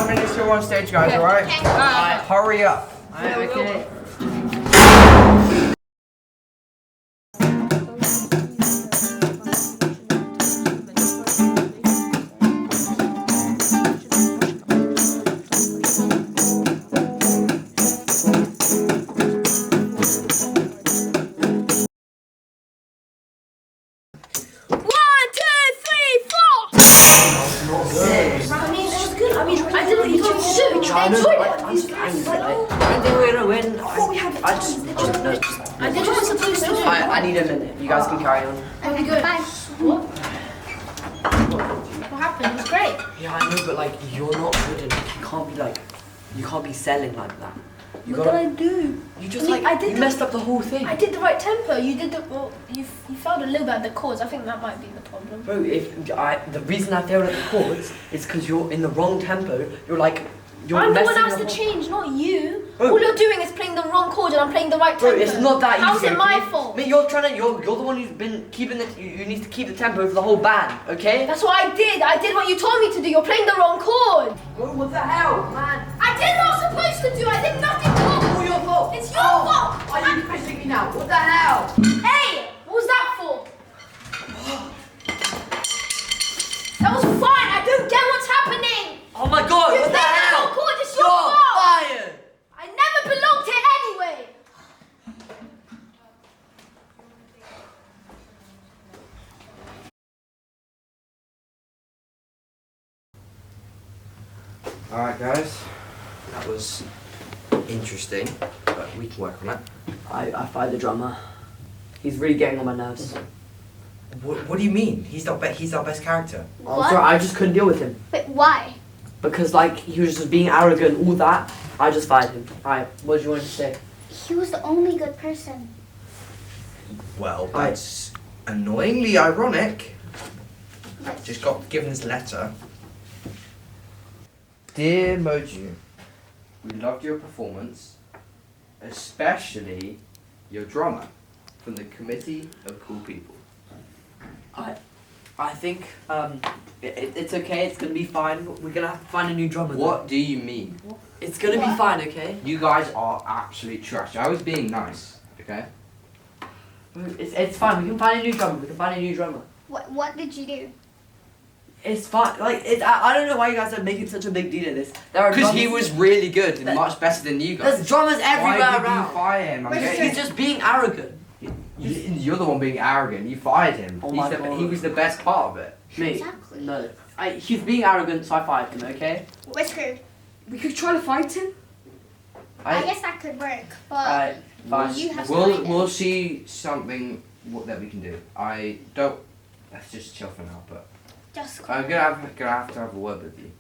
5 minutes till we're on stage, guys, alright? Okay. Alright, hurry up. Okay. I know, I'm just angry. I think we're gonna win. I did what we're supposed to do. I need a minute. You guys can carry on. Okay, good. Bye. What? What happened? It was great. Yeah, I know, but like, you're not good enough. You can't be like, you can't be selling like that. You What did I do? You just you messed up the whole thing. I did the right tempo. You did the well. You failed a little bit at the chords. I think that might be the problem. Bro, the reason I failed at the chords is because you're in the wrong tempo. I'm the one asked to change, not you. Bro. All you're doing is playing the wrong chord and I'm playing the right tempo. Bro, it's not that easy. How's it my fault? I mean, you're the one who's been keeping you need to keep the tempo for the whole band, okay? That's what I did. I did what you told me to do. You're playing the wrong chord. Bro, what the hell, man? I did what I was supposed to do. I did nothing wrong. It's all your fault. It's your fault. Are you pushing me now? What the hell? Hey, what was that for? That was fine. I don't get what's happening. Oh my god, You what the played the hell? wrong chord. It's your You're fault. fired. I never belonged here anyway. Alright, guys. That was interesting, but we can work on it. I fired the drummer. He's really getting on my nerves. What do you mean? He's our best character. I'm sorry, I just couldn't deal with him. But why? Because like he was just being arrogant, all that. I just fired him. Alright, what do you want to say? He was the only good person. Well, that's annoyingly ironic. Just got given this letter. Dear Mojis, we loved your performance, especially your drummer, from the Committee of Cool People. I think it's okay. It's gonna be fine. We're gonna have to find a new drummer. What do you mean? It's gonna be fine, okay? You guys are absolute trash. I was being nice, okay? It's fine. We can find a new drummer. What did you do? It's fine. Like I don't know why you guys are making such a big deal of this. There are Because drummers. he was really good and much better than you guys. There's drummers everywhere Why did around. you fire him? He's just being arrogant. You're the one being arrogant. You fired him. Oh my God. He was the best part of it. Mate, Exactly. no. He's being arrogant, so I fired him. Okay. We're screwed. We could try to fight him. I guess that could work, but Alright, fine. you have to find We'll it. see something that we can do. I don't. Let's just chill for now. But Just I'm gonna have to have a word with you.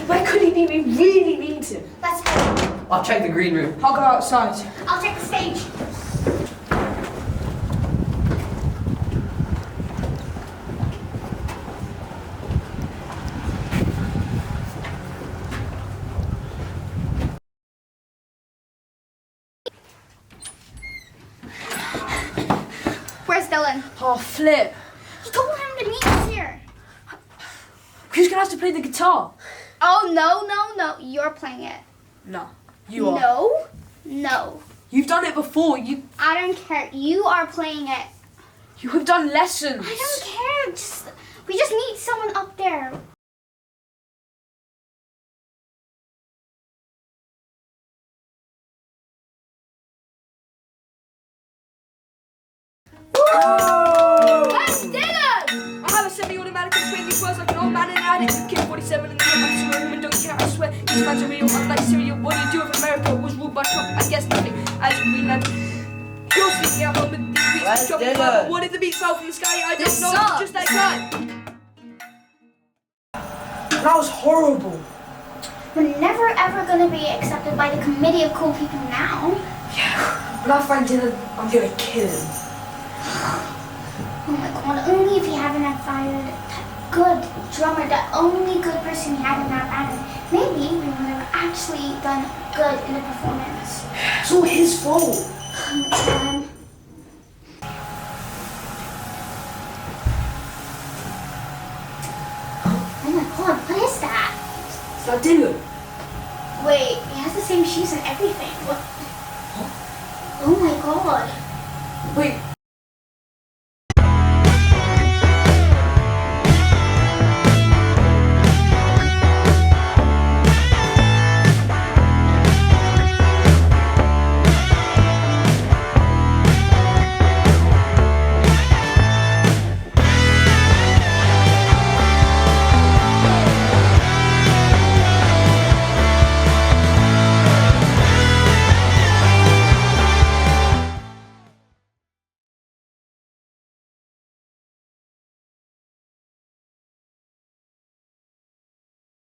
Where could he be? We really need him. Let's head. I'll check the green room. I'll go outside. I'll take the stage. Where's Dylan? Oh, flip. You told him to meet us here. Who's gonna have to play the guitar? Oh, no. You're playing it. No, you are. No. You've done it before. You I don't care. You are playing it. have done lessons. I don't care. We just need someone up there. Where's Dylan? I have a semi-automatic and swing. He was like an old man in an attic. Kid 47 in the game. I'm sure him and don't care. I swear these fans are real. Unlike Syria, what do you do if America was ruled by Trump? I guess nothing. As a Greenland. You're sleeping at home with these beats. Where's Dropping Dylan? down. What if the beats fell from the sky? I don't This know. sucks. Just that guy. That was horrible. We're never ever gonna be accepted by the Committee of Cool People now. When I find Dylan, I'm gonna kill him. Oh my god, only if you hadn't have fired that good drummer, the only good person you had in that band, maybe we would have actually done good in the performance. It's all his fault. Um, that Dylan? Wait, he has the same shoes and everything. What? Oh my god. Wait,